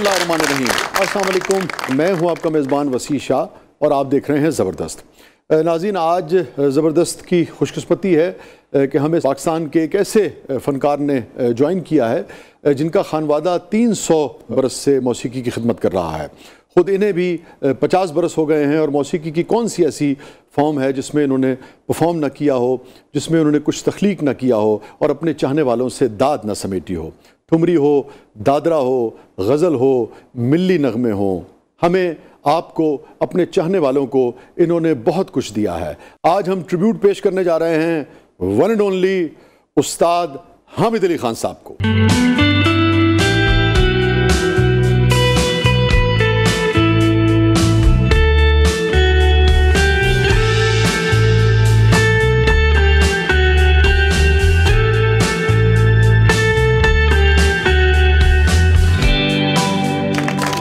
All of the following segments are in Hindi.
बिस्मिल्लाहिर्रहमानिर्रहीम। अस्सलाम वालेकुम, मैं हूं आपका मेज़बान वसी शाह और आप देख रहे हैं ज़बरदस्त। नाज़रीन, आज ज़बरदस्त की खुशकिस्मती है कि हमें पाकिस्तान के एक ऐसे फ़नकार ने ज्वाइन किया है जिनका खानवादा 300 बरस से मौसीकी की खिदमत कर रहा है। ख़ुद इन्हें भी 50 बरस हो गए हैं और मौसीकी की कौन सी ऐसी फॉर्म है जिसमें इन्होंने परफॉर्म न किया हो, जिसमें उन्होंने कुछ तख्लीक न किया हो और अपने चाहने वालों से दाद न समेटी हो। ठुमरी हो, दादरा हो, गज़ल हो, मिल्ली नगमे हो, हमें आपको अपने चाहने वालों को इन्होंने बहुत कुछ दिया है। आज हम ट्रिब्यूट पेश करने जा रहे हैं वन एंड ओनली उस्ताद हामिद अली खान साहब को।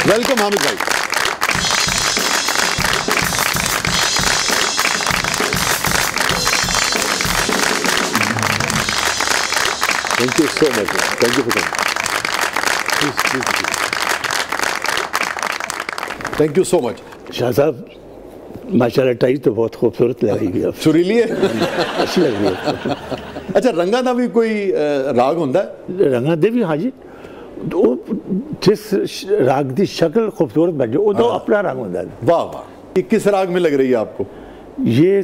वेलकम हामिद भाई। Thank you so much, thank you for coming, thank you so much. Shah साहब माशाल्लाह टाई तो बहुत खूबसूरत लग रही है, सुरीली है, अच्छी लग रही है। अच्छा, रंगा दा भी कोई राग होंदा है? रंगा दे भी, हाँ जी, जिस राग की शक्ल खूबसूरत बन जाए वो तो अपना रंग होता है। वाह वाह, ये किस राग में लग रही है आपको? ये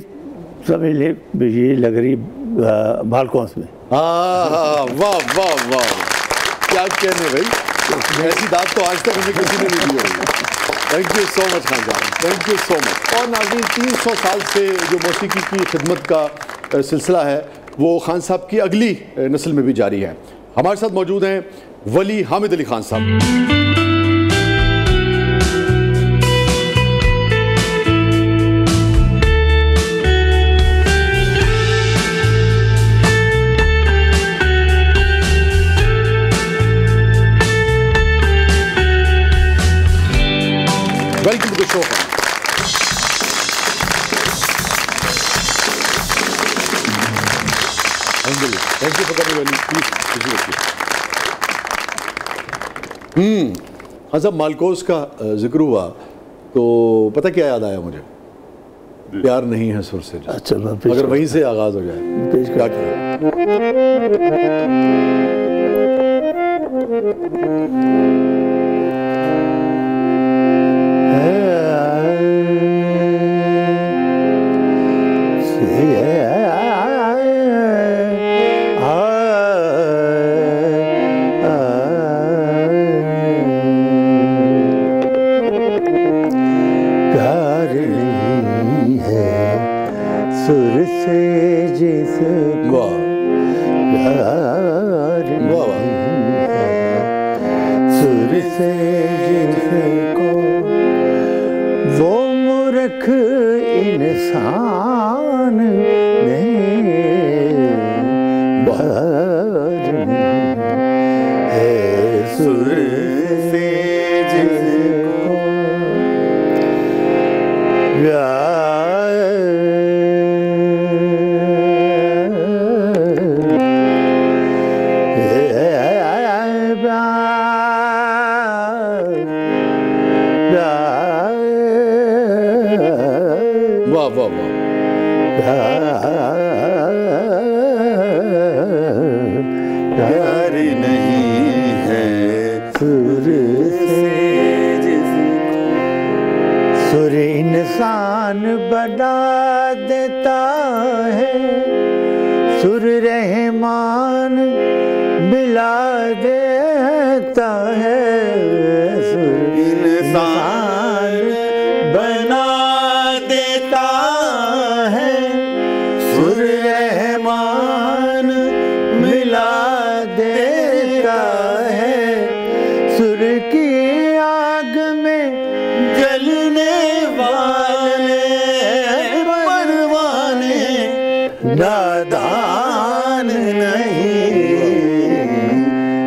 समझ ले, ये लग रही बालकॉन्स में। वाह वाह वाह, क्या कहने भाई, ऐसी दाद तो आज तक हमें किसी ने नहीं दी होगी। Thank you so much Khan साहब, थैंक यू सो मच। और नाज़रीन, 300 साल से जो मौसीकी की खिदमत का सिलसिला है वो खान साहब की अगली नस्ल में भी जारी है। हमारे साथ मौजूद हैं वली हामिद अली खान साहब। Welcome to the show. Thank you for coming वली, प्लीज। हाँ साहब, मालकोस का जिक्र हुआ तो पता क्या याद आया मुझे? प्यार नहीं है सुर से। अच्छा, अगर वहीं से आगाज हो जाए पेश क्या नादान नहीं,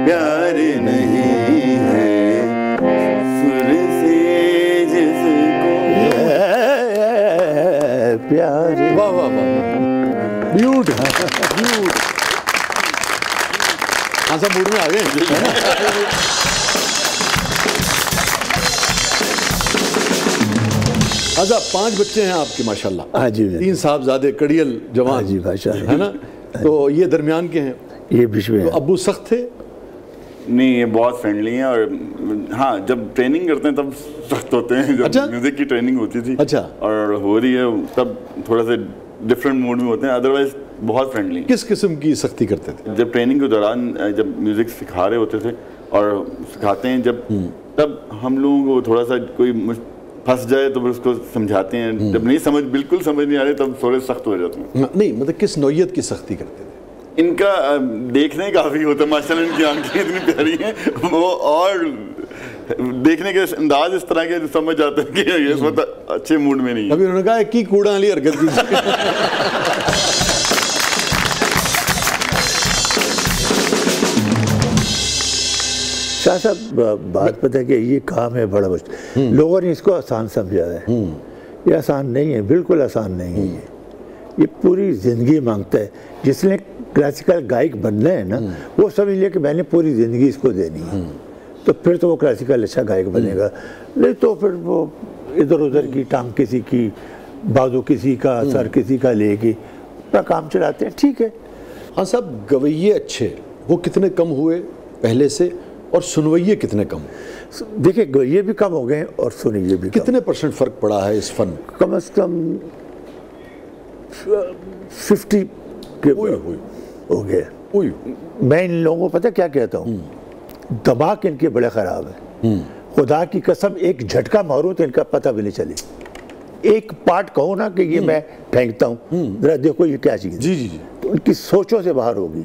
प्यार नहीं है सुर से जिसको प्यार। वाह वाह वाह, ब्यूट ब्यूट। हाँ सब मूड में आ गए। अच्छा, 5 बच्चे हैं आपके माशाल्लाह। हाँ जी, 3 साहबजादे कड़ियल जवान। हाँ जी माशाल्लाह, है ना। तो ये दरमियान के हैं, ये बीच में। तो अब्बू सख्त थे? नहीं, ये बहुत फ्रेंडली हैं और हाँ, जब ट्रेनिंग करते हैं तब सख्त होते हैं। जब अच्छा? म्यूजिक की ट्रेनिंग होती थी अच्छा, और हो रही है तब थोड़ा सा डिफरेंट मूड में होते हैं, अदरवाइज बहुत फ्रेंडली। किस किस्म की सख्ती करते थे? जब ट्रेनिंग के दौरान जब म्यूजिक सिखा रहे होते थे और सिखाते हैं जब, तब हम लोगों को थोड़ा सा कोई फंस जाए तो फिर उसको समझाते हैं। जब नहीं बिल्कुल समझ नहीं आ रहे तब थोड़े सख्त हो जाते हैं। नहीं मतलब किस नौयत की सख्ती करते थे? इनका देखने काफ़ी होता है माशाल्लाह, इनकी आंखें इतनी प्यारी हैं वो, और देखने के अंदाज इस तरह के समझ जाते हैं कि ये इस वक्त अच्छे मूड में नहीं है। अभी उन्होंने कहा कि कूड़ा वाली हरकत कीजिए। शाह साहब, बात पता है कि ये काम है बड़ा मुश्किल। लोगों ने इसको आसान समझा है, ये आसान नहीं है, बिल्कुल आसान नहीं है। ये पूरी ज़िंदगी मांगता है। जिसने क्लासिकल गायक बनना है ना, वो समझ लिया कि मैंने पूरी ज़िंदगी इसको देनी है, तो फिर तो वो क्लासिकल अच्छा गायक बनेगा। नहीं तो फिर वो इधर उधर की टांग किसी की, बाजू किसी का, सर किसी का लेके अपना काम चलाते हैं। ठीक है। हाँ साहब, गवैये अच्छे वो कितने कम हुए पहले से, और सुनवैये कितने कम? देखिए, गवैये भी कम हो गए और सुनैये भी। कितने % फ़र्क पड़ा है इस फन? कम से कम 50 के हो गए। मैं इन लोगों को पता क्या कहता हूँ, दिमाग इनके बड़े ख़राब है। खुदा की कसम, एक झटका मारूं तो इनका पता भी नहीं चले। एक पार्ट कहो ना कि ये मैं फेंकता हूँ, जरा देखो ये क्या चीज़। जी जी जी। तो उनकी सोचों से बाहर होगी,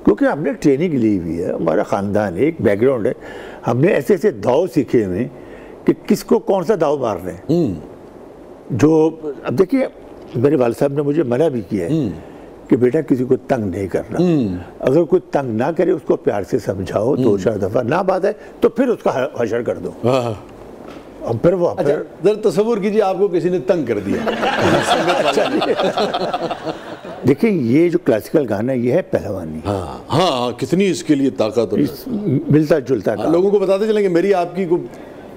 क्योंकि हमने ट्रेनिंग ली हुई है, हमारा ख़ानदान है, एक बैकग्राउंड है। हमने ऐसे ऐसे दाव सीखे हुए कि किसको कौन सा दाव मार रहे हैं। जो अब देखिए, मेरे वालिद साहब ने मुझे मना भी किया है कि बेटा किसी को तंग नहीं करना। अगर कोई तंग ना करे उसको प्यार से समझाओ, 2-4 दफ़ा ना बात है तो फिर उसका हशर कर दो। अब फिर वो अच्छा, जरा तसव्वुर कीजिए आपको किसी ने तंग कर दिया। देखिए, ये जो क्लासिकल गाना ये है पहलवानी। हाँ हाँ, कितनी इसके लिए ताकत मिलता जुलता। लोगों को बताते चलेंगे, मेरी आपकी को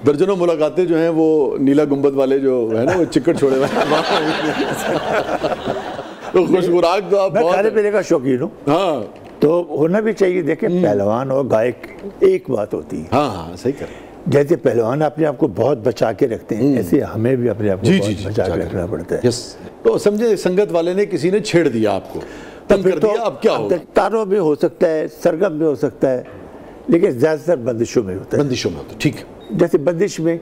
दर्जनों मुलाकातें जो हैं वो नीला गुंबद वाले जो है ना, वो चिकट छोड़े हुए तो खुशबुराक तो आप मैं खाने पीने का शौकीन हूँ। हाँ, तो होना भी चाहिए। देखिए, पहलवान और गायक एक बात होती है। हाँ हाँ, सही कर। जैसे पहलवान अपने आप को बहुत बचा के रखते हैं, ऐसे हमें भी अपने आप को बहुत बचा के रखना पड़ता है। यस। तो समझे, संगत वाले ने किसी ने छेड़ दिया आपको, तंग कर दिया, अब क्या होगा? तारों में हो सकता है, सरगम में हो सकता है, लेकिन ज़्यादातर बंदिशों में होता है। बंदिशों में होता है, ठीक है। जैसे बंदिश में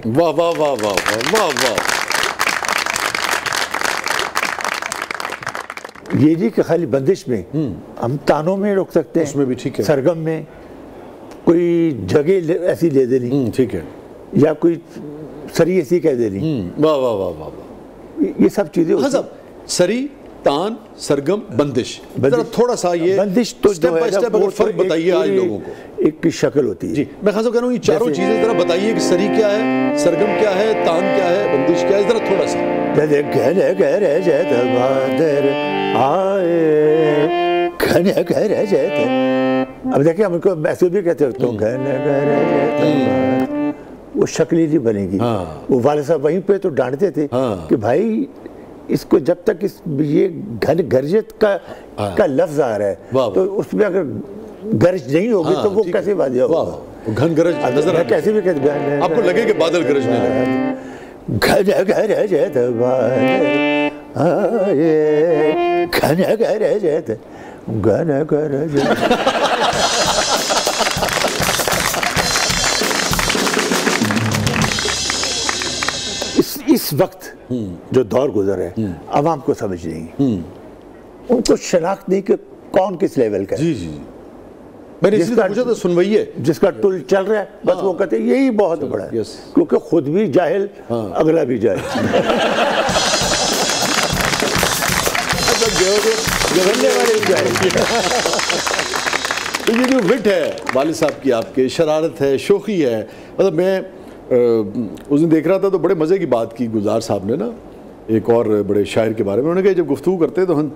वाह वाह वाह वाह वाह वाह। ये जी कि खाली बंदिश में हम तानों में रोक सकते हैं, उसमें भी ठीक है। सरगम में कोई जगह ऐसी ले देनी, ठीक है, या कोई सरी ऐसी कह देनी। वाह वाह वाह वाह वाह। ये सब चीजें। हाँ साहब, सरी, तान, सरगम, बंदिश, जरा थोड़ा सा ये बंदिश तो स्टेप बाय स्टेप अगर फर्क बताइए आज लोगों को। एक शक्ल होती है जी। मैं खास कह रहा हूँ, ये चारों चीजें जरा बताइए कि सरी क्या है, सरगम क्या है, तान क्या है, बंदिश क्या है, जरा थोड़ा सा। घने घरे जत बहादुर आए, घने घरे जत। अब देखिए, हम उनको मैसेज भी कहते हो, तो घने घरे जत बहादुर, वो शक्ल ही नहीं बनेगी। वो वाले साहब वहीं पे तो डांटते थे कि भाई इसको जब तक इस ये घन गर्जत का लफ्ज आ रहा है तो उसमें अगर गरज नहीं होगी तो वो कैसे वाजिया होगा? घन गरज नजर कैसे भी कहते, आपको लगे कि बादल गरजने लगे। घन गरजत आए, घन गरजत, घन गरजत। इस वक्त जो दौर गुजर है, आवाम को समझ नहीं, उनको शनाख्त नहीं कि कौन किस लेवल का है। जी जी, मैंने इसलिए पूछा था, सुनवाइए जिसका टुल चल रहा है बस वो कहते हैं यही बहुत बड़ा है, क्योंकि खुद भी जाहिल, अगला भी जाहिल। तो ये जो विट है वालिद साहब की, आपके शरारत है, शोखी है, मतलब मैं उस दिन देख रहा था तो बड़े मज़े की बात की गुलजार साहब ने ना, एक और बड़े शायर के बारे में। उन्होंने कहा जब गुफ्तगू करते हैं तो हम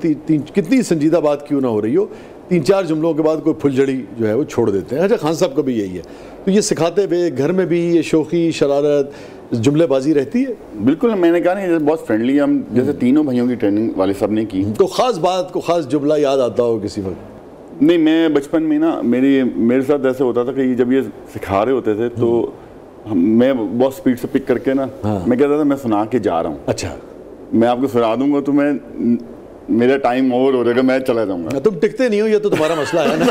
कितनी संजीदा बात क्यों ना हो रही हो, 3-4 जुमलों के बाद कोई फुलझड़ी जो है वो छोड़ देते हैं। अच्छा, खान साहब का भी यही है, तो ये सिखाते हुए घर में भी ये शोखी, शरारत, जुमलेबाजी रहती है? बिल्कुल, मैंने कहा ना बहुत फ्रेंडली हम, जैसे तीनों भाइयों की ट्रेनिंग वाले सब ने की। तो ख़ास बात को ख़ास जुमला याद आता हो किसी वक्त? नहीं, मैं बचपन में ना मेरे साथ ऐसे होता था कि जब ये सिखा रहे होते थे तो मैं बहुत स्पीड से पिक करके ना, मैं कहता था मैं सुना के जा रहा हूँ। अच्छा, मैं आपको सुना दूंगा तो मेरा टाइम ओवर हो जाएगा, मैं चला जाऊंगा। तुम टिकते नहीं हो, ये तो तुम्हारा मसला है ना।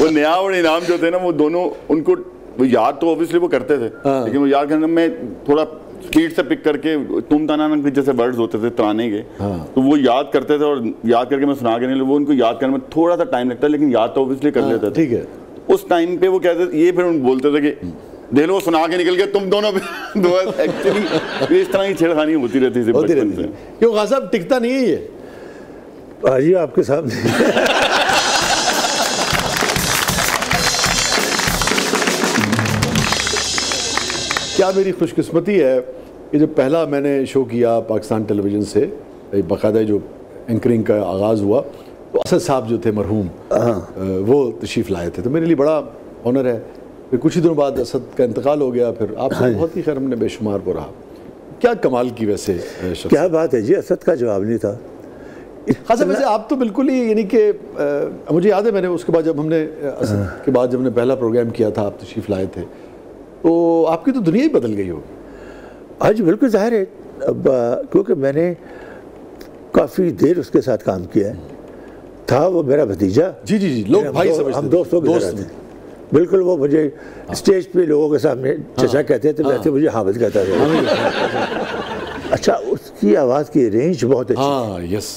वो नया और इनाम जो थे ना, वो दोनों उनको वो याद तो ऑब्वियसली वो करते थे, लेकिन वो याद करने में थोड़ा स्पीड से पिक करके तुम तनाना के जैसे वर्ड्स होते थे तराने के, तो वो याद करते थे और याद करके मैं सुना के नहीं, वो उनको याद करने में थोड़ा सा टाइम लगता है, लेकिन याद तो ऑब्वियसली कर लेते थे। ठीक है। उस टाइम पे वो कहते ये फिर बोलते थे कि देख लो सुना के निकल गए तुम दोनों एक्चुअली इस तरह की छेड़खानी होती रहती थी बचपन से। क्यों खान साहब टिकता नहीं है ये? आइए आपके सामने। क्या मेरी खुशकिस्मती है कि जब पहला मैंने शो किया पाकिस्तान टेलीविज़न से, बाकायदा जो एंकरिंग का आगाज़ हुआ, तो असद साहब जो थे मरहूम, वो तशरीफ़ लाए थे, तो मेरे लिए बड़ा ऑनर है। फिर कुछ ही दिनों बाद असद का इंतकाल हो गया, फिर आपसे बहुत ही खैर हमने बेशुमार को रहा। क्या कमाल की वैसे क्या बात है जी, असद का जवाब नहीं था। खासा वैसे आप तो बिल्कुल ही, यानी कि मुझे याद है मैंने उसके बाद जब हमने असद के बाद जब हमने पहला प्रोग्राम किया था, आप तशरीफ़ लाए थे, तो आपकी तो दुनिया ही बदल गई होगी। आज बिल्कुल जाहिर है, अब क्योंकि मैंने काफ़ी देर उसके साथ काम किया है। था वो मेरा भतीजा। जी जी जी, लोग भाई समझते, हम दोस्तों की तरह थे बिल्कुल। वो मुझे स्टेज पे लोगों के सामने चचा कहते थे, वैसे मुझे हामिद कहता था। अच्छा, उसकी आवाज़ की रेंज बहुत अच्छी। हाँ, यस,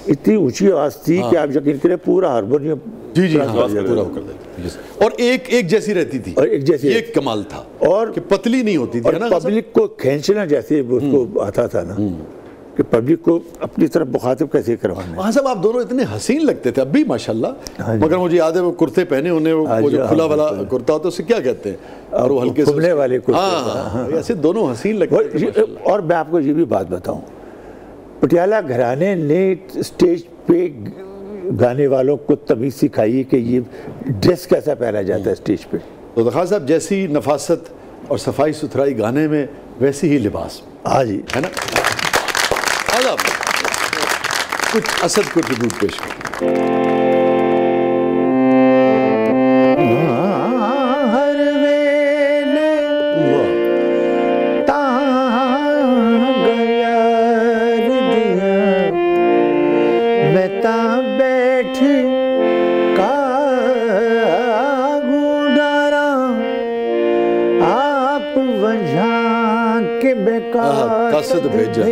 इतनी ऊंची आवाज़ थी कि आप यकीन करें पूरा हारमोनियम जी जी पूरा कर देते, और एक जैसी रहती थी, और एक जैसी, एक कमाल था, और कि पतली नहीं होती थी, है ना? पब्लिक को खींचना जैसे उसको आता था ना, कि पब्लिक को अपनी तरफ मुखातिब कैसे करवाना। हाँ साहब, आप दोनों इतने हसीन लगते थे, अब भी माशाल्लाह। मगर मुझे याद है वो कुर्ते पहने होने, वो जो खुला वाला कुर्ता होता है उसे क्या कहते हैं, और वो हल्के घूमने वाले कुर्ते। हाँ, ऐसे दोनों हसीन लगते थे। और मैं आपको ये भी बात बताऊं, पटियाला घराने ने स्टेज पे गाने वालों को तमीज़ सिखाई कि ये ड्रेस कैसा पहना जाता है स्टेज पे। तो खान साहब, जैसी नफासत और सफाई सुथराई गाने में, वैसी ही लिबास। हाँ जी, है ना? कुछ असद को ट्रिब्यूट पेश करें। हर वेले मैं ता बैठ का गुडारा आप वजह के बेकार कसद भेजा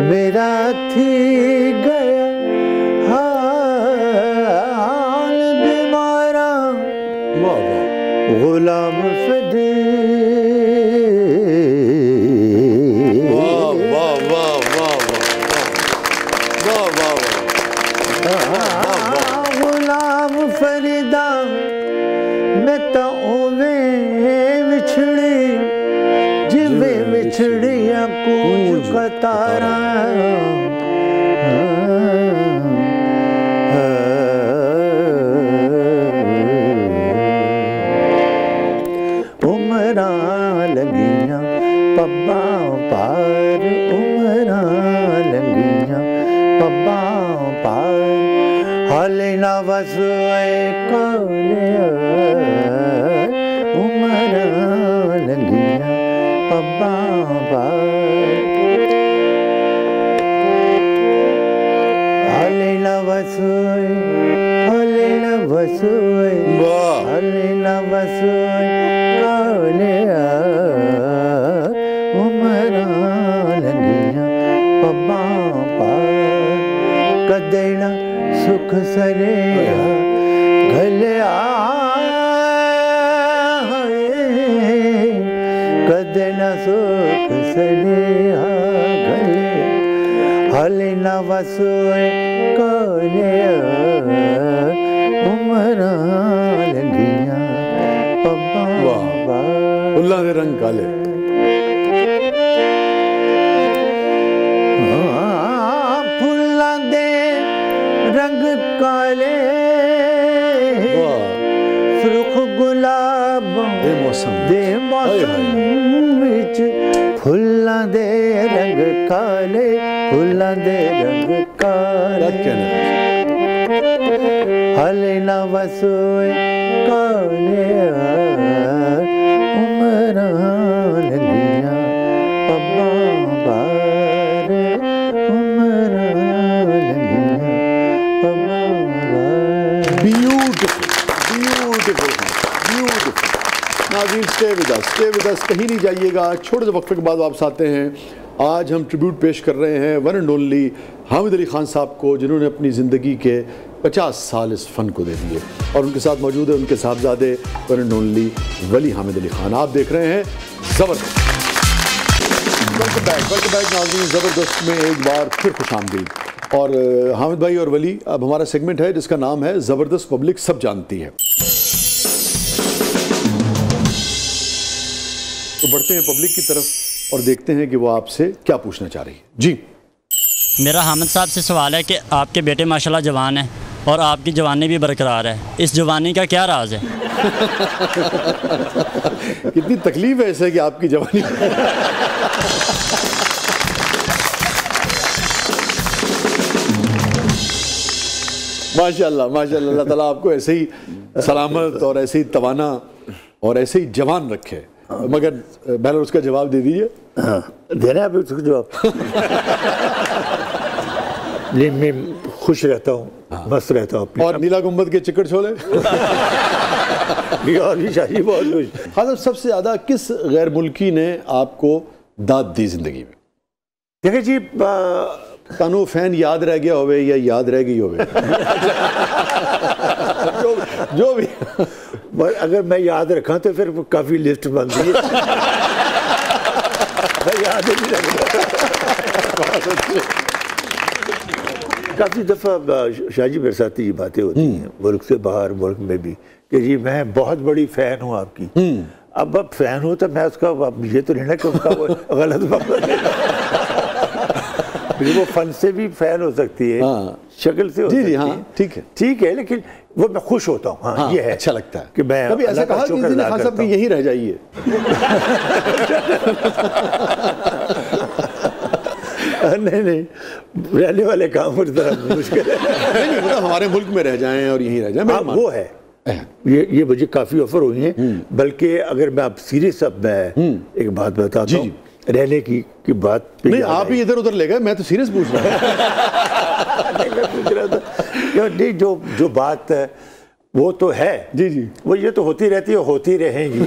मेरा थी गया हाल बीमारा गुलाम फदे। गुलाम फरीदा मैं तो ओवे विछड़ी जिवे विछड़िया कूंज का तारा। उमरा लगियां पब्बा पार, उमरा लगियां पब्बा पार, हाले ना बस उमरा लगियां पब्बा पार, हाले ना बस हाले ना बस हाले ना बस उमरा लगियां पब्बा पार, कदेना सुख सरे घलिया कदेना सुख सरे घलिया, हाले ना वसोए कोले उमरा लगियां पब्बा उल्ला दे रंग काले। विच फुल्लां दे रंग काले, फुल्लां दे रंग काले, हले ना वसोए काले उमरां लंघियां पब्बां बार, उमरां लंघियां पब्बां बार। Beautiful, beautiful, beautiful. नाज़रीन, स्टे विद अस, कहीं नहीं जाइएगा। छोटे से वक्फे के बाद वापस आते हैं। आज हम ट्रिब्यूट पेश कर रहे हैं one and only Hamid Ali Khan साहब को, जिन्होंने अपनी ज़िंदगी के 50 साल इस फ़न को दे दिए। और उनके साथ मौजूद है उनके साहबजादे वन एंड ओनली वली हामिद अली खान। आप देख रहे हैं ज़बरदस्त। वेलकम बैक नाज़रीन, ज़बरदस्त में एक बार फिर खुशामदीद। और हामिद भाई और वली, अब हमारा सेगमेंट है जिसका नाम है ज़बरदस्त पब्लिक सब जानती है। तो बढ़ते हैं पब्लिक की तरफ और देखते हैं कि वो आपसे क्या पूछना चाह रही है। जी, मेरा हामिद साहब से सवाल है कि आपके बेटे माशाल्लाह जवान है और आपकी जवानी भी बरकरार है, इस जवानी का क्या राज है? कितनी तकलीफ है ऐसे कि आपकी जवानी माशाल्लाह माशाल्लाह, अल्लाह ताला आपको ऐसे ही सलामत और ऐसे ही तवाना और ऐसे ही जवान रखे। मगर पहले उसका जवाब दे दीजिए। हाँ, देना है अभी उसका जवाब। नहीं, मैं खुश रहता हूँ, मस्त रहता हूँ। और नीला गुम्बद के चिकड़ छोले और भी शादी बहुत खुश। हाँ, सबसे ज़्यादा किस गैर मुल्की ने आपको दाद दी जिंदगी में? देखिए जी, तानो फैन याद रह गया होवे या याद रह गई होवे जो भी अगर मैं याद रखा तो फिर काफ़ी लिस्ट बनती है। मैं याद नहीं रखता। काफ़ी दफ़ा शाहजी मेरे साथ ये बातें होती हैं मुल्क से बाहर, मुल्क में भी, कि जी मैं बहुत बड़ी फ़ैन हूँ आपकी। अब फ़ैन हूँ तो मैं उसका, अब ये तो नहीं ना कि उसका वो गलत वो फन से भी फैन हो सकती है, हाँ। शक्ल से हो सकती है, हाँ, ठीक है, लेकिन वो मैं खुश होता हूँ। हाँ, ये है, अच्छा लगता है कि मैं कभी ऐसा कहा कि खान साहब की यहीं रह जाइए। नहीं, रहने वाले काम मुश्किल है। नहीं, मतलब हमारे मुल्क में रह जाएं और यहीं रह जाएं, वो है। ये मुझे काफ़ी ऑफर हुई हैं, बल्कि अगर मैं आप सीरियस, अब मैं एक बात बताता हूँ रहने की बात नहीं, आप ही इधर उधर ले गए, मैं तो सीरियस पूछ रहा था। नहीं, जो बात है वो तो है जी, वो ये तो होती रहती है, होती रहेगी।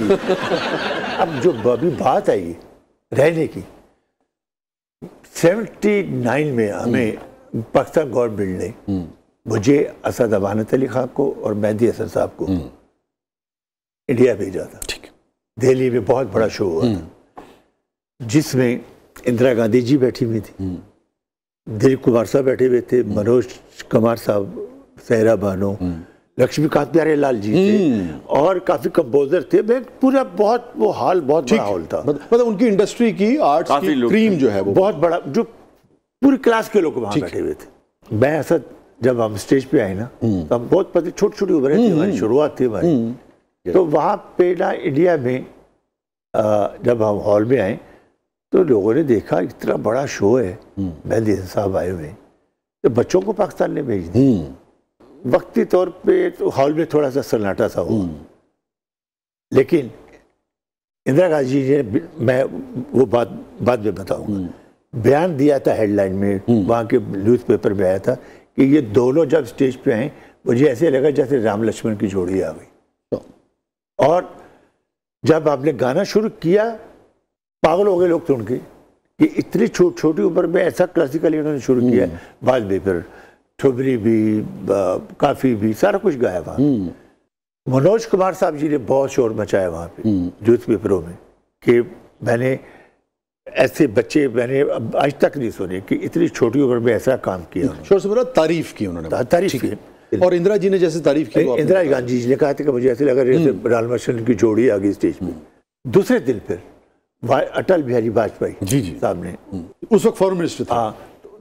अब जो अभी बात आई रहने की, 79 में हमें पाकिस्तान गवर्नमेंट ने मुझे, असद अमानत अली खान को और मेहदी हसन साहब को इंडिया भेजा था। दिल्ली में बहुत बड़ा शो हुआ था, जिसमें इंदिरा गांधी जी बैठी हुई थी, दिलीप कुमार साहब बैठे हुए थे, मनोज कुमार साहब, सहरा बानो, लक्ष्मीकांत प्यारेलाल जी थे, और काफी कंपोजर थे। मैं पूरा बहुत वो हॉल बहुत बड़ा हॉल था। मतलब उनकी इंडस्ट्री की, आर्ट्स की क्रीम जो है वो बहुत बड़ा, जो पूरी क्लास के लोग वहाँ बैठे हुए थे। मैं ऐसा, जब हम स्टेज पे आए ना, तो हम बहुत पति छोटी छोटी उम्र थी हमारी, शुरुआत थी हमारी। तो वहाँ पे ना इंडिया में जब हम हॉल में आए तो लोगों ने देखा इतना बड़ा शो है, मेहदी साहब आए हुए, तो बच्चों को पाकिस्तान ने भेज दी। वक्ती तौर पे तो हॉल में थोड़ा सा सन्नाटा सा हुआ, लेकिन इंदिरा गांधी जी ने, मैं वो बात बाद में बताऊंगा, बयान दिया था हेडलाइन में, वहाँ के न्यूज़पेपर में आया था कि ये दोनों जब स्टेज पे आए, मुझे ऐसे लगा जैसे राम लक्ष्मण की जोड़ी आ गई। और जब आपने गाना शुरू किया, पागल हो गए लोग सुन के कि इतनी छोटी उम्र में ऐसा क्लासिकली उन्होंने शुरू किया। बाद में फिर ठुमरी भी, काफी भी, सारा कुछ गाया वहाँ। मनोज कुमार साहब जी ने बहुत शोर मचाया वहाँ पे न्यूज़पेपरों में, कि मैंने ऐसे बच्चे मैंने आज तक नहीं सुने कि इतनी छोटी उम्र में ऐसा काम किया। शोर से तारीफ की उन्होंने, तारीफ की। और इंदिरा जी ने जैसे तारीफ की, इंदिरा गांधी जी ने कहा था कि मुझे ऐसे लगा जैसे राम लक्ष्मण की जोड़ी आ गई स्टेज पे। दूसरे दिन फिर अटल बिहारी वाजपेयी साहब ने, उस वक्त फॉरेन मिनिस्टर था,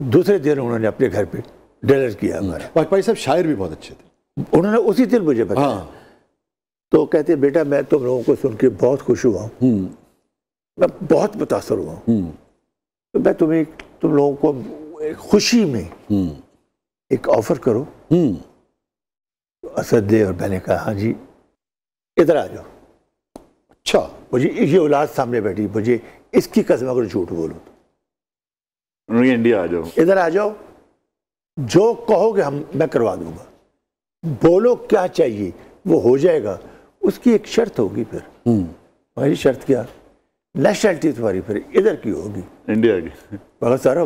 दूसरे दिन उन्होंने अपने घर पे डिनर किया हमारा। वाजपेयी साहब शायर भी बहुत अच्छे थे, उन्होंने उसी दिन मुझे बताया। तो कहते बेटा मैं तुम लोगों को सुन के बहुत खुश हुआ हूँ मैं बहुत मुतासर हुआ। तो मैं तुम लोगों को एक खुशी में एक ऑफर करो। तो असद दे और मैंने कहा हाँ जी इधर आ जाओ। अच्छा, मुझे ये औलाद सामने बैठी, मुझे इसकी कसम अगर झूठ बोलो तो इंडिया आ जाओ, इधर आ जाओ, जो कहोगे मैं करवा दूंगा, बोलो क्या चाहिए वो हो जाएगा। उसकी एक शर्त होगी फिर। हमारी शर्त क्या? नेशनलिटी तुम्हारी फिर इधर की होगी, इंडिया की। मगर सारा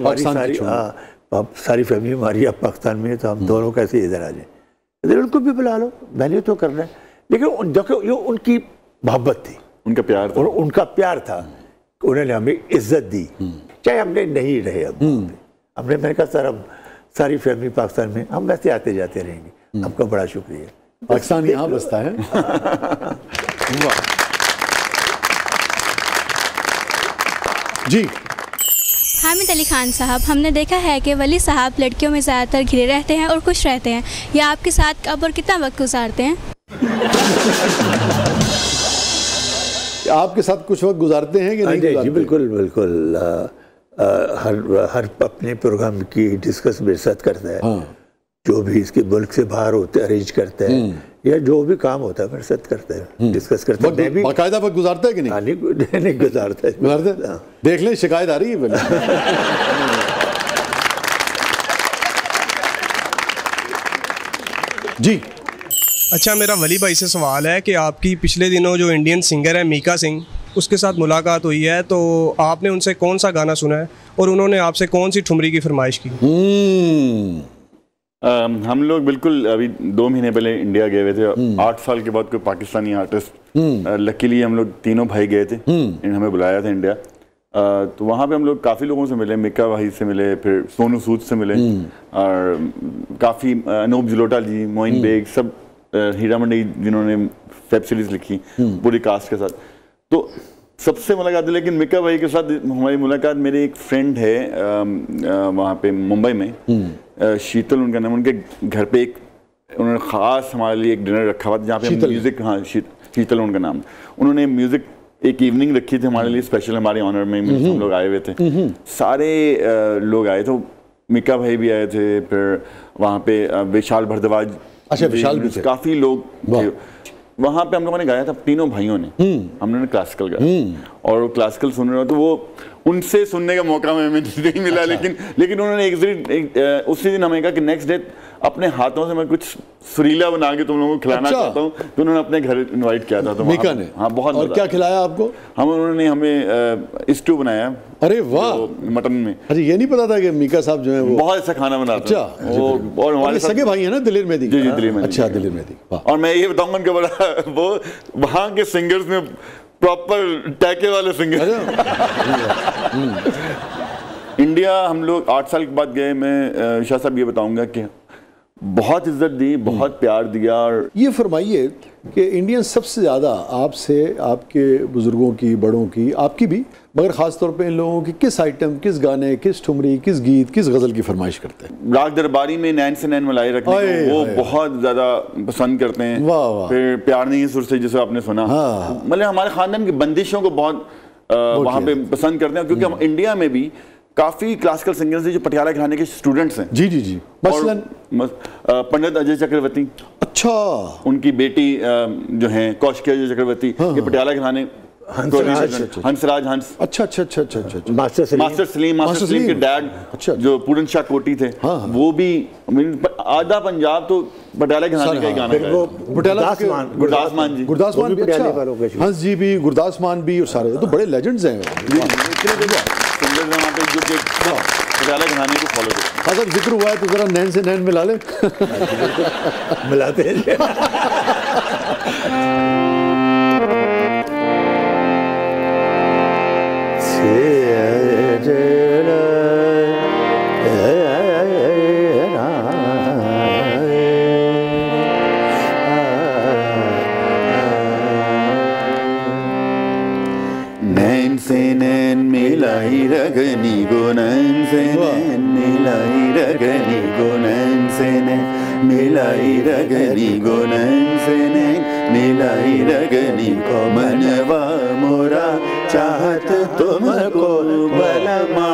सारी फैमिली हमारी अब पाकिस्तान में है, तो हम दोनों कैसे इधर आ जाए? इधर उनको भी बुला लो, मैंने तो करना है। लेकिन देखो ये उनकी मोहब्बत थी, उनका प्यार था, और उनका प्यार था। उन्होंने हमें इज्जत दी, चाहे हमने नहीं रहे। अब हमने, मैंने कहा सर हम सारी फैमिली पाकिस्तान में, हम वैसे आते जाते रहेंगे। आपका बड़ा शुक्रिया। पाकिस्तान यहाँ बसता है। जी हामिद अली खान साहब, हमने देखा है कि वली साहब लड़कियों में ज़्यादातर घिरे रहते हैं और खुश रहते हैं। या आपके साथ कब और कितना वक्त गुजारते हैं? आपके साथ कुछ वक्त गुजारते हैं कि नहीं गुजारते? जी बिल्कुल बिल्कुल। हर अपने प्रोग्राम की डिस्कस मेरे साथ करता है। जो भी इसके मुल्क से बाहर होते अरेंज करते हैं या जो भी काम होता है मेरे साथ करते हैं, डिस्कस करते हैं। मैं भी बाकायदा वक्त गुजारता है कि नहीं? नहीं गुजारता है। गुजारते? देख लें, शिकायत आ रही है। जी अच्छा, मेरा वली भाई से सवाल है कि आपकी पिछले दिनों जो इंडियन सिंगर है मीका सिंह, उसके साथ मुलाकात हुई है, तो आपने उनसे कौन सा गाना सुना है और उन्होंने आपसे कौन सी ठुमरी की फरमाइश की? हम लोग बिल्कुल अभी 2 महीने पहले इंडिया गए हुए थे। 8 साल के बाद कोई पाकिस्तानी आर्टिस्ट, लकीली हम लोग तीनों भाई गए थे, हमें बुलाया था इंडिया। तो वहाँ पे हम लोग काफ़ी लोगों से मिले, मिक्का भाई से मिले, फिर सोनू सूद से मिले, और काफ़ी अनूप जलोटा जी, मोइन बेग, सब हीरा मंडी जिन्होंने वेब सीरीज लिखी पूरी कास्ट के साथ। तो सबसे मुलाकात है। लेकिन मिक्का भाई के साथ हमारी मुलाकात, मेरे एक फ्रेंड है वहाँ पे मुंबई में, शीतल उनका नाम, उनके घर पे एक उन्होंने ख़ास हमारे लिए एक डिनर रखा हुआ था जहाँ पे हम म्यूज़िक, हाँ शीतल उनका नाम, उन्होंने म्यूज़िक एक इवनिंग रखी थी हमारे लिए स्पेशल, हमारे ऑनर में हम लोग आए हुए थे। सारे लोग आए थे, मिक्का भाई भी आए थे, फिर वहाँ पे विशाल भारद्वाज, अच्छा विशाल भी थे, काफ़ी लोग थे वहाँ पे। हम लोगों ने गाया था तीनों भाइयों ने, हमने क्लासिकल गाया, और वो क्लासिकल सुन रहे हो तो वो उनसे सुनने का मौका हमें नहीं मिला। अच्छा। लेकिन उन्होंने उसी दिन हमें कहा कि नेक्स्ट डे अपने हाथों से मैं कुछ सुरीला बना के तुम लोगों को खिलाना चाहता हूँ। तो उन्होंने अपने घर इनवाइट किया था। तो मीका ने, हाँ बहुत। और क्या खिलाया आपको? उन्होंने हमें स्टू बनाया। अरे वाह, मटन में। अरे ये नहीं पता था कि मीका साहब जो है वो बहुत अच्छा खाना बनाते हैं। अच्छा, और हमारे सगे भाई है ना दिलेर मेहदी? जी दिलेर मेहदी। अच्छा, दिलेर मेहदी। और मैं ये बताऊंगा उनका बड़ा वो वहाँ के सिंगर्स में प्रॉपर टैके वाले सिंगर। इंडिया हम लोग 8 साल के बाद गए। मैं शाह साहब ये बताऊंगा कि बहुत इज्जत दी, बहुत प्यार दिया। और ये फरमाइए कि इंडियन सबसे ज़्यादा आपसे, आपके बुजुर्गों की, बड़ों की, आपकी भी, मगर ख़ास तौर पे इन लोगों की किस आइटम, किस गाने, किस ठुमरी, किस गीत, किस गज़ल की फरमाइश करते हैं? राग दरबारी में नैन से नैन मिलाए रखने को वो बहुत ज़्यादा पसंद करते हैं। वाह वाह। फिर प्यार नहीं है सुर से, जिसे आपने सुना। हाँ। मतलब हमारे ख़ानदान की बंदिशों को बहुत वहाँ पे पसंद करते हैं, क्योंकि हम इंडिया में भी काफ़ी क्लासिकल सिंगर्स हैं जो पटियाला घराने के स्टूडेंट्स हैं। जी जी जी। मसलन पंडित अजय चक्रवर्ती, अच्छा, उनकी बेटी जो हैं कौशिकी अजय चक्रवर्ती, ये पटियाला घराने, हंसराज हंस, अच्छा अच्छा अच्छा अच्छा अच्छा, मास्टर सलीम के डैड, अच्छा, जो पूरन शाह कोटी थे, वो भी, आधा पंजाब तो पटियाला घराने का ही गाना गाया। गुरदास मान जी, गुरदास मान भी, अच्छा, हंस जी भी, गुरदास मान भी, और सारे तो बड़े लेजेंड्स हैं वहाँ पे जो कि पटियाला घराने को फॉलो करते हैं। अगर जिक्र हुआ है तो जरा नैन से नैन मिला ले। मिलाते हैं। नैन से नैन मिलाई रगनी गो, नैन से नैन मिलाई रगनी गो, नैन से नैन मिलाई रगनी गो, नैन से नैन मिलाई रगनी को मनवा मोरा चाहत तुमको बलमा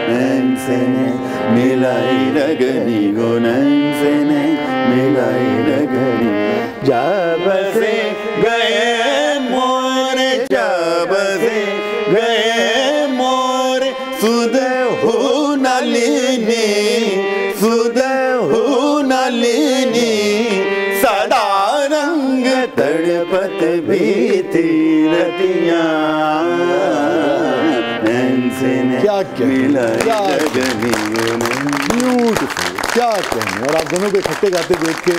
नैन मिलाई रगनी को नैन मिलाई रगनी जब से गए मोरे जब से गए मोरे सुध हो नलिनी सुध हो नलिनी सदा रंग तड़पत भी थी रतिया क्या ब्यूटीफुल, क्या कहने। और आप दोनों को इकट्ठे गाते देख के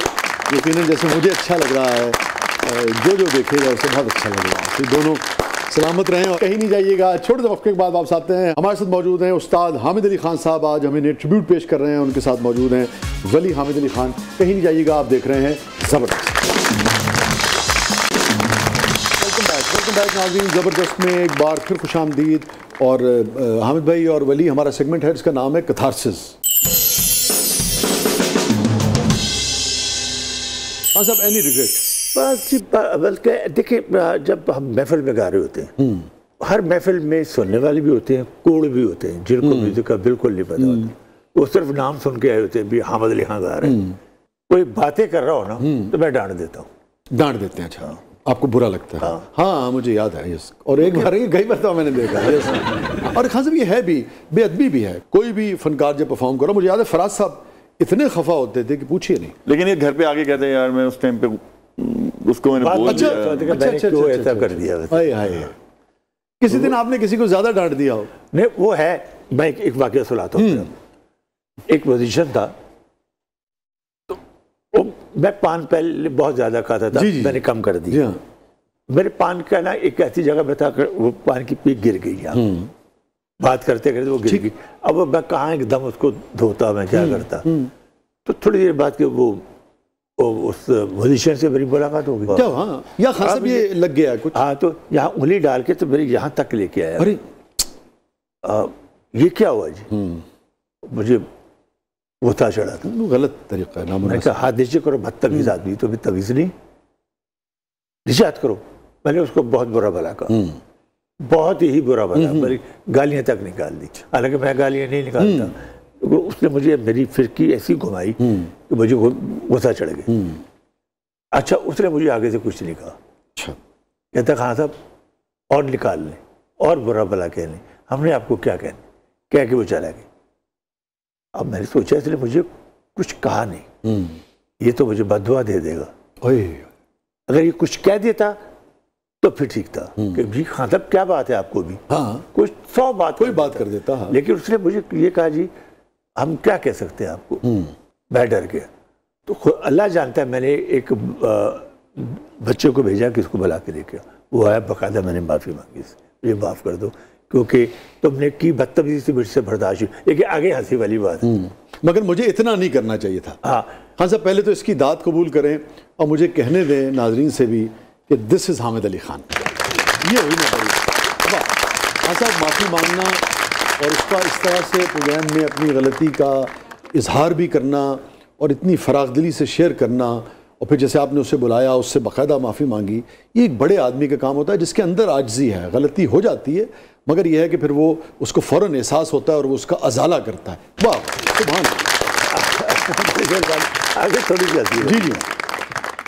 यकीनन जैसे मुझे अच्छा लग रहा है, जो देखेगा उसे बहुत अच्छा लग रहा है। तो दोनों सलामत रहें और कहीं नहीं जाइएगा। छोटे से वक्फे के बाद वापस आते हैं। हमारे साथ मौजूद हैं उस्ताद हामिद अली खान साहब, आज हमें ट्रिब्यूट पेश कर रहे हैं। उनके साथ मौजूद हैं वली हामिद अली खान। कहीं नहीं जाइएगा, आप देख रहे हैं ज़बरदस्त। वेलकम बैक नाज़रीन, ज़बरदस्त में एक बार फिर खुशामदीद। और हामिद भाई और वली, हमारा सेगमेंट है जिसका नाम है कथारसिस। हाँ साहब, एनी रिग्रेट? बस बल्कि देखिए, जब हम महफिल में गा रहे होते हैं, हर महफिल में सुनने वाले भी होते हैं, कोड़ भी होते हैं जिनको म्यूजिक का बिल्कुल नहीं पता होता। वो सिर्फ नाम सुन के आए होते हैं भी हामिद अली खान गा रहे हैं। कोई बातें कर रहा हो ना तो मैं डांट देता हूँ। डांट देते हैं? अच्छा, आपको बुरा लगता है? हाँ, मुझे याद है यस। और एक बार कई मरतबा मैंने देखा यस। और खान साहब ये है भी, बेअदबी भी है। कोई भी फनकार जब परफॉर्म करो, मुझे याद है फराज साहब इतने खफा होते थे कि पूछिए नहीं। लेकिन ये घर पे आके कहते हैं यार मैं उस टाइम पे उसको मैंने बोल दिया। क्यों ऐसा कर दिया? किसी दिन आपने किसी को ज्यादा डांट दिया हो? नहीं, वो है। मैं एक वाकया सुनाता हूँ। एक पोजीशन था, तो मैं पान पहले बहुत ज्यादा खाता था, मैंने कम कर दिया। मेरे पान का ना एक ऐसी जगह में था, वो पान की पीक गिर गई यहाँ। बात करते करते वो गिर गई। अब मैं कहाँ एकदम उसको धोता, मैं क्या करता। तो थोड़ी देर बाद के वो उस पोजीशन से मेरी मुलाकात हो गई। क्या? हाँ, या खान साहब ये लग गया कुछ? हाँ, तो यहाँ उंगली डाल के तो मेरे यहाँ तक लेके आया। अरे ये क्या हुआ जी? मुझे गुस्सा चढ़ा था। गलत तरीका है। मैंने कहा हाथ नीचे करो, बदतमीज आदमी, तो भी तमीज नहीं, नीचे हाथ करो। मैंने उसको बहुत बुरा भला कहा, बहुत ही बुरा भला, मेरी गालियां तक निकाल दी। हालांकि मैं गालियां नहीं निकालता, उसने मुझे मेरी फिरकी ऐसी घुमाई कि मुझे गुस्सा चढ़ गया। अच्छा, उसने मुझे आगे से कुछ नहीं कहा। अच्छा, कहता खान साहब और निकाल लें और बुरा भला कह लें, हमने आपको क्या कहना, कह के वो चला गया। अब मैंने सोचा इसलिए मुझे कुछ कहा नहीं, ये तो मुझे बददुआ दे देगा। अगर ये कुछ कह देता तो फिर ठीक था कि जी खान साहब क्या बात है आपको भी। हाँ, कुछ 100 बात कोई बात कर देता। हाँ। लेकिन उसने मुझे ये कहा जी हम क्या कह सकते हैं आपको। मैं डर गया। तो अल्लाह जानता है, मैंने एक बच्चे को भेजा कि इसको बुला के लेके, वो आया, बाकायदा मैंने माफ़ी मांगी, मुझे माफ़ कर दो क्योंकि तुमने की बदतमीजी से मुझसे बर्दाश्त हुई। लेकिन आगे हंसी वाली बात है, मगर मुझे इतना नहीं करना चाहिए था। हाँ हाँ साहब, पहले तो इसकी दाद कबूल करें और मुझे कहने दें नाजरीन से भी कि दिस इज़ हामिद अली खान। ये हुई ना बड़ी हाँ साहब, माफ़ी मांगना और उसका इस तरह से प्रोग्राम में अपनी गलती का इजहार भी करना और इतनी फरागदिली से शेयर करना, और फिर जैसे आपने उसे बुलाया, उससे बाकायदा माफ़ी मांगी, ये एक बड़े आदमी का काम होता है जिसके अंदर आजिज़ी है। गलती हो जाती है मगर यह है कि फिर वो उसको फ़ौरन एहसास होता है और वो उसका अजाला करता है। वाह, सुभान अल्लाह। आगे थोड़ी जाती है। जी जी,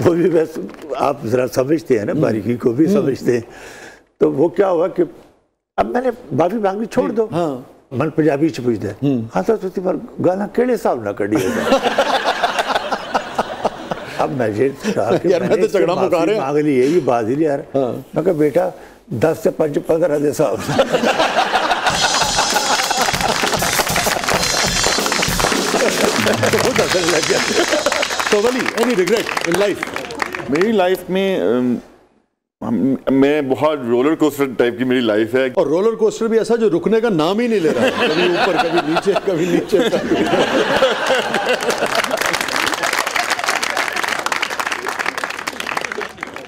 वो भी बस आप ज़रा समझते हैं ना, बारीकी को भी समझते हैं। तो वो क्या हुआ कि अब मैंने माफ़ी मांगी, छोड़ दो। हाँ, मन पंजाबी च पूछता है हाँ तो तुसी पर गाना केड़े हिसाब ना कढ़ी अब मैं यार मैं तो झगड़ा मुका रहा मांग ली यही बात ही यार। मैं कहा बेटा 10 से 15 के हिसाब से। तो वली, एनी रिग्रेट इन लाइफ? मेरी लाइफ में मैं बहुत रोलर कोस्टर टाइप की मेरी लाइफ है। और रोलर कोस्टर भी ऐसा जो रुकने का नाम ही नहीं ले रहा है, कभी ऊपर कभी नीचे कभी नीचे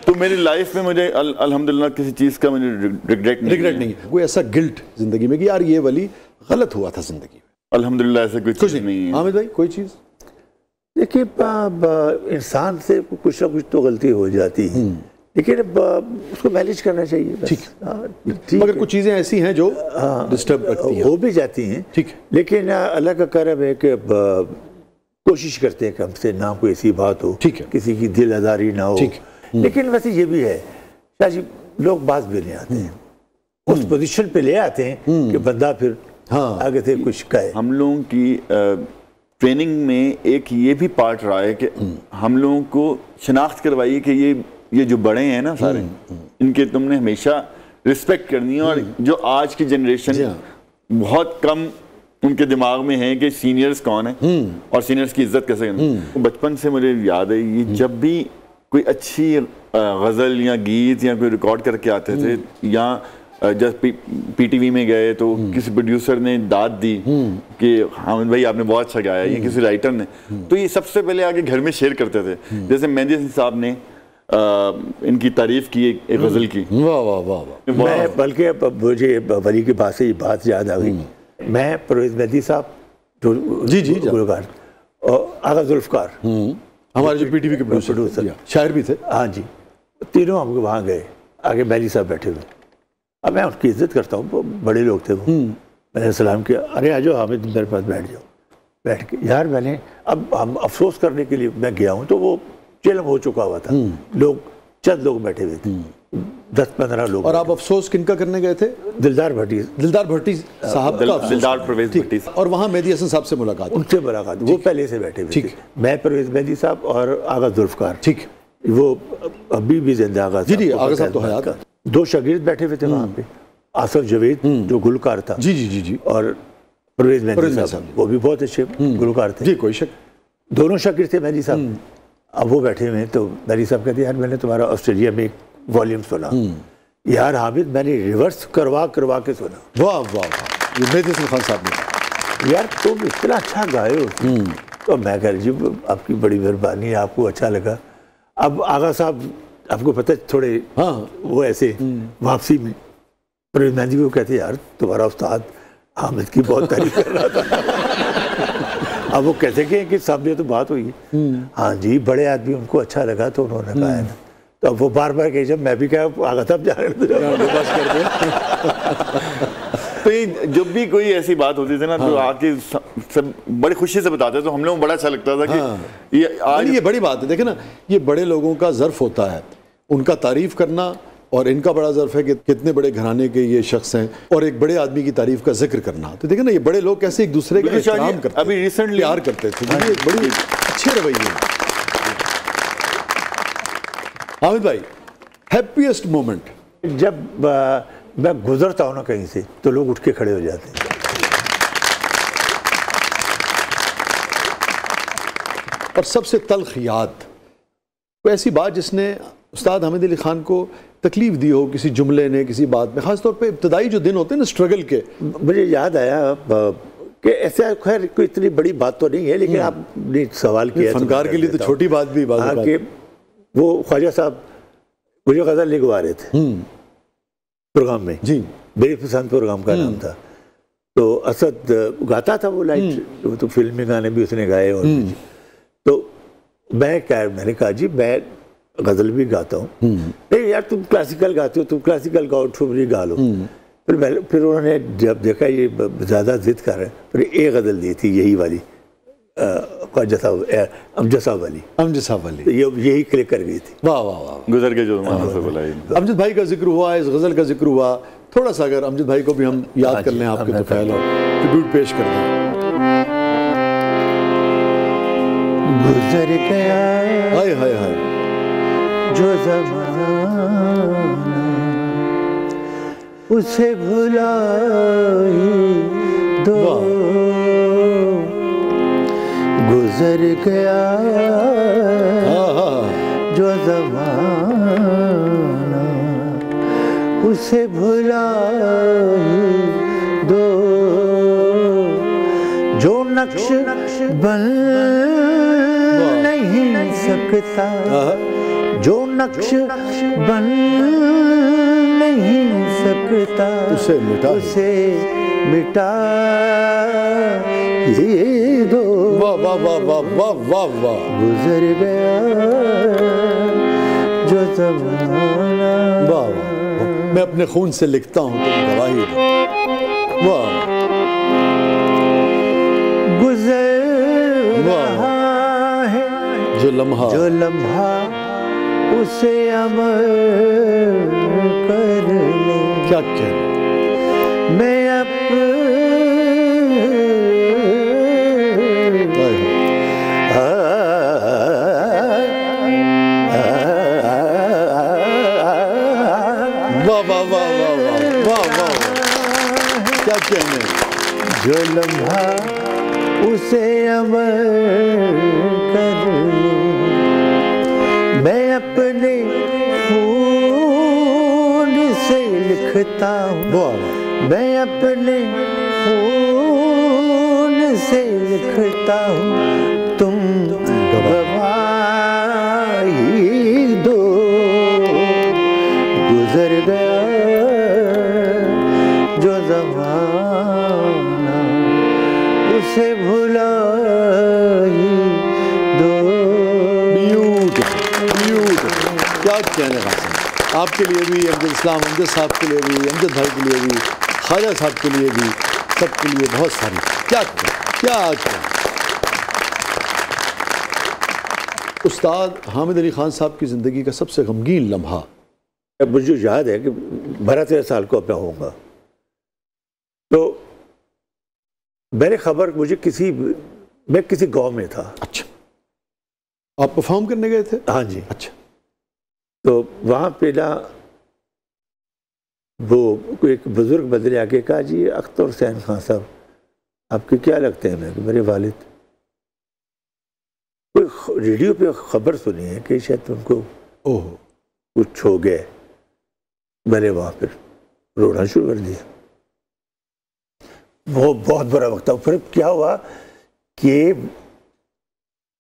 तो मेरी लाइफ में मुझे अल्हम्दुलिल्लाह किसी चीज़ का मुझे रिग्रेट नहीं है। कोई ऐसा गिल्ट जिंदगी में कि यार ये वली गलत हुआ था जिंदगी में? अल्हम्दुलिल्लाह ऐसा कुछ नहीं है। हामिद भाई कोई चीज़? देखिए इंसान से कुछ ना कुछ तो गलती हो जाती है, लेकिन उसको मैनेज करना चाहिए बस। ठीक, मगर कुछ चीज़ें ऐसी हैं जो डिस्टर्ब रखती हैं, हो भी जाती हैं। ठीक, लेकिन अल्लाह का करम है कि कोशिश करते हैं कि हमसे ना कोई ऐसी बात हो, ठीक है, किसी की दिल आजारी ना हो। ठीक, लेकिन वैसे ये भी है शायद लोग बात भी नहीं आते हैं, उस पोजीशन पे ले आते हैं कि बंदा फिर आगे से कुछ कहे। हम लोगों की ट्रेनिंग में एक ये भी पार्ट रहा है कि हम लोगों को शनाख्त करवाइए कि ये जो बड़े हैं ना सारे, इनके तुमने हमेशा रिस्पेक्ट करनी है। और जो आज की जनरेशन बहुत कम उनके दिमाग में है कि सीनियर्स कौन है और सीनियर्स की इज्जत कैसे करनी। तो बचपन से मुझे याद है, ये जब भी कोई अच्छी गज़ल या गीत या कोई रिकॉर्ड करके आते थे, या जब पीटीवी में गए तो किसी प्रोड्यूसर ने दाद दी कि हामिद भाई आपने बहुत अच्छा गाया, या किसी राइटर ने, तो ये सबसे पहले आके घर में शेयर करते थे। जैसे मेहंदी हसन साहब ने इनकी तारीफ की एक गज़ल की। वाह वाह वाह वाह। मैं बल्कि मुझे वली की बात से ये बात याद आ गई, मैं परवेज़ मेहंदी साहब जो गुलकार और आगा जुल्फ़कार, हमारे जो पीटीवी के प्रोड्यूसर शायर भी थे, हाँ जी, तीनों हम वहाँ गए, आगे मेहंदी साहब बैठे हुए। अब मैं उनकी इज्जत करता हूँ, बड़े लोग थे वो। मैंने सलाम किया, अरे आ जाओ हामिद मेरे पास बैठ जाओ। बैठ के यार मैंने अब हम अफसोस करने के लिए मैं गया हूँ तो वो चिल्म हो चुका हुआ था, लोग चंद लोग बैठे हुए थे, 10-15 लोग। और आप अफसोस किनका करने गए थे? दिलदार भट्टी साहब का। दिलदार परवेज़ भट्टी। और वहाँ मेहंदी हसन साहब से मुलाकात? उनसे मुलाकात, वो पहले से बैठे हुए थे। मैं परवेज़ मेहंदी साहब और आगा जुल्फ़कार, ठीक, वो अभी भी जिंदा आगा जी, आगा साहब तो हयात है। 2 शागिर्द बैठे हुए थे वहाँ पे, आसफ जवेद जो गुलकार था, जी, और परवेज़ मेहंदी साहब, वो भी बहुत अच्छे गुलकार थे जी, कोई शक। दोनों शागिर्द थे मेहंदी साहब। अब वो बैठे हुए हैं तो मेहंदी साहब कहते यार मैंने तुम्हारा ऑस्ट्रेलिया में एक वॉल्यूम सुना यार हामिद, मैंने रिवर्स करवा के सुना। वाह वाह वाह। ये मेहंदी हसन खान साहब ने, यार तुम इतना अच्छा गाए हो। तो मैं कह रही जी आपकी बड़ी मेहरबानी है, आपको अच्छा लगा। अब आगा साहब आपको पता है थोड़े वो ऐसे वापसी में परवेज़ मेहंदी को कहते यार तुम्हारा उस्ताद हामिद की बहुत तारीफ कर रहा था। अब वो कहते कि सामने तो बात हुई है, हाँ जी, बड़े आदमी उनको अच्छा लगा तो उन्होंने कहा है ना। तो अब वो बार बार कही, जब मैं भी क्या आगा साहब जा रहे थे तो ये जब भी कोई ऐसी बात होती थी ना तो आके सब बड़ी खुशी से बताते, तो हम लोगों को बड़ा अच्छा लगता था कि ये आज ये बड़ी बात है। देखे ना, ये बड़े लोगों का ज़र्फ होता है उनका तारीफ करना, और इनका बड़ा ज़र्फ है कि कितने बड़े घराने के ये शख्स हैं और एक बड़े आदमी की तारीफ का जिक्र करना। तो देखे ना, ये बड़े लोग कैसे एक दूसरे का एहतराम करते, अभी रिसेंटली प्यार करते थे, ये बड़ी अच्छे रवैये हैं। हामिद भाई, हैप्पीएस्ट मोमेंट? जब मैं गुजरता हूँ ना कहीं से तो लोग उठ के खड़े हो जाते हैं। और सबसे तल्ख याद, कोई ऐसी बात जिसने उस्ताद हामिद अली खान को तकलीफ दी हो, किसी जुमले ने, किसी बात में, खासतौर पे इब्तदाई जो दिन होते हैं ना स्ट्रगल के? मुझे याद आया कि ऐसा खैर कोई इतनी बड़ी बात तो नहीं है, लेकिन आपने सवाल किया, फनकार के लिए तो छोटी बात भी बात है कि वो ख्वाजा साहब मुझे गज़ल लिखवा रहे थे प्रोग्राम में जी, मेरी पसंद प्रोग्राम का नाम था। तो असद गाता था वो लाइट, वो तो फिल्मी गाने भी उसने गाए। और तो मैंने कहा जी मैं गज़ल भी गाता हूँ। नहीं यार तुम क्लासिकल गाते हो, तुम क्लासिकल गाओ, ठुमरी गा लो। फिर उन्होंने जब देखा ये ज़्यादा जिद कर रहे हैं, फिर एक गज़ल दी थी यही वाली, अमजद साहब वाली, यही क्लिक कर गई थी। वाह वाह वाह, गुजर के जो से बुलाई। अमजद भाई का जिक्र हुआ, इस गज़ल का जिक्र हुआ, थोड़ा सा अगर अमजद भाई को भी हम याद कर लें, आपके तो ख्याल हो ट्रिब्यूट पेश कर दें। गुजर गया हाय हाय हाय जो ज़माना, उसे भुलाई दो। गुजर गया जो ज़माना, उसे भुलाई दो। जो नक्श बन नहीं सकता, जो नक्श बन नहीं सकता, उसे मिटा ये दो। वाह वाह वाह वाह वाह वाह वाह। गुजर गया जो ज़माना। वाह वाह, मैं अपने खून से लिखता हूँ तुम गवाही दो। वाह गुजर रहा है जो लम्हा उसे अमर कर ले। क्या कहना, मैं अपने वाह वाह वाह वाह वाह वाह वाह, क्या कहने। जो लम्हा उसे अमर कर ले। मैं अपने खून से लिखता हूँ, मैं अपने खून से लिखता हूँ, तुम गवाही दो। गुजर गया जो ज़माना उसे भुला ही दो। क्या कहने कासिम, आपके लिए भी, अमजद इस्लाम अमजद साहब के लिए भी, अमजद भाई के लिए भी, ख्वाजा साहब के लिए भी, सबके लिए बहुत सारी। क्या क्या क्या उस्ताद हामिद अली खान साहब की ज़िंदगी का सबसे गमगीन लम्हा। मुझे याद है कि 12-13 साल को मैं होऊंगा, तो मैंने खबर, मैं किसी गांव में था। अच्छा, आप परफॉर्म करने गए थे? हाँ जी। अच्छा, तो वहाँ पे ना वो एक बुजुर्ग बदले आके कहा, जी अख्तर हुसैन खान साहब आपके क्या लगते हैं? मैं मेरे वालिद। कोई रेडियो पे खबर सुनी है कि शायद उनको कुछ हो गया। मैंने वहाँ पर रोना शुरू कर दिया। वो बहुत बुरा वक्त था। फिर क्या हुआ कि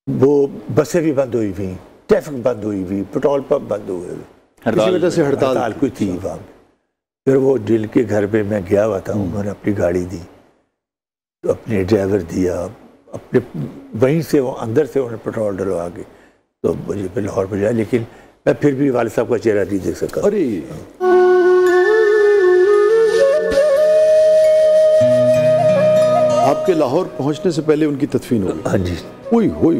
वो बसें भी बंद हुई हुई, ट्रैफिक बंद हुई हुई, पेट्रोल पंप बंद हुए, इसी वजह से हड़ताल कोई थी वहाँ। फिर वो दिल के घर पे मैं गया हुआ था, उन्होंने अपनी गाड़ी दी, तो अपने ड्राइवर दिया, अपने वहीं से वो अंदर से उन्होंने पेट्रोल डलवा के तो मुझे फिर लाहौर पर जाया। लेकिन मैं फिर भी वालिद साहब का चेहरा नहीं देख सका। अरे आपके लाहौर पहुंचने से पहले उनकी तदफीन हो गई? हाँ जी। हुई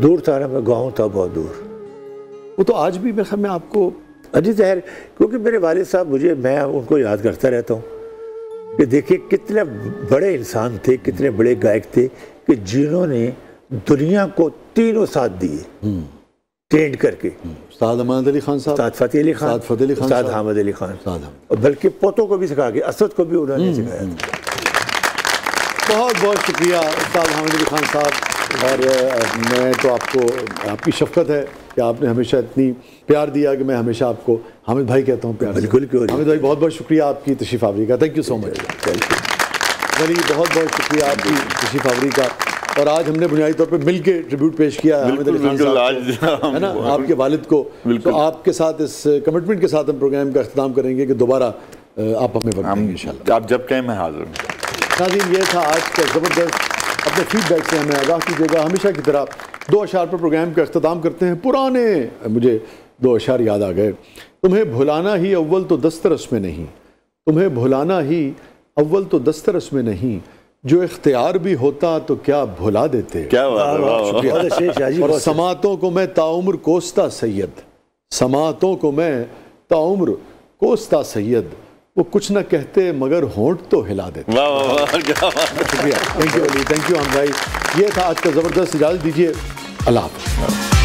दूर था ना, मैं गाँव था बहुत दूर। वो तो आज भी मैं आपको अजी ज़ाहिर, क्योंकि मेरे वालिद साहब मैं उनको याद करता रहता हूँ कि देखिए कितने बड़े इंसान थे, कितने बड़े गायक थे कि जिन्होंने दुनिया को तीनों साथ दिए ट्रेंड करके। उस्ताद अमानत अली खान साहब, उस्ताद फ़तेह अली खान, उस्ताद हामिद अली खान, और बल्कि पोतों को भी सिखा के, असद को भी उन्होंने सिखाया। बहुत बहुत शुक्रिया उस्ताद हामिद अली खान साहब। और मैं तो आपको, आपकी शफ़क़त है कि आपने हमेशा इतनी प्यार दिया कि मैं हमेशा आपको हामिद भाई कहता हूँ प्यार। बिल्कुल, क्यों हामिद भाई, बहुत बहुत शुक्रिया आपकी तशरीफ़ आवरी का। थैंक यू सो मच वली, बहुत बहुत शुक्रिया आपकी तशरीफ़ आवरी का। और आज हमने बुनियादी तौर पे मिल के ट्रिब्यूट पेश किया हामिद अली खान साहब, है ना, आपके वालिद को। तो आपके साथ, इस कमिटमेंट के साथ हम प्रोग्राम का अख्ताम करेंगे कि दोबारा आप हमें बताएंगे इंशाल्लाह। आप जब कहें मैं हाजिर हूँ। नाज़रीन, ये था आज का ज़बरदस्त। अपने फीडबैक से हमें आगाह कीजिएगा। हमेशा की तरह 2 अशार पर प्रोग्राम का अख्ताम करते हैं। पुराने मुझे 2 अशार याद आ गए। तुम्हें भुलाना ही अव्वल तो दस्तरस में नहीं, तुम्हें भुलाना ही अव्वल तो दस्तरस में नहीं, जो इख्तियार भी होता तो क्या भुला देते। क्या बात है। और समातों को मैं ताउम्र कोसता सैयद, समातों को मैं ताउम्र कोसता सैयद, वो कुछ ना कहते मगर होंठ तो हिला देते। शुक्रिया, thank you Ali, thank you हम भाई। ये था आज का ज़बरदस्त। इजाज़त दीजिए, अल्लाह हाफ़िज़।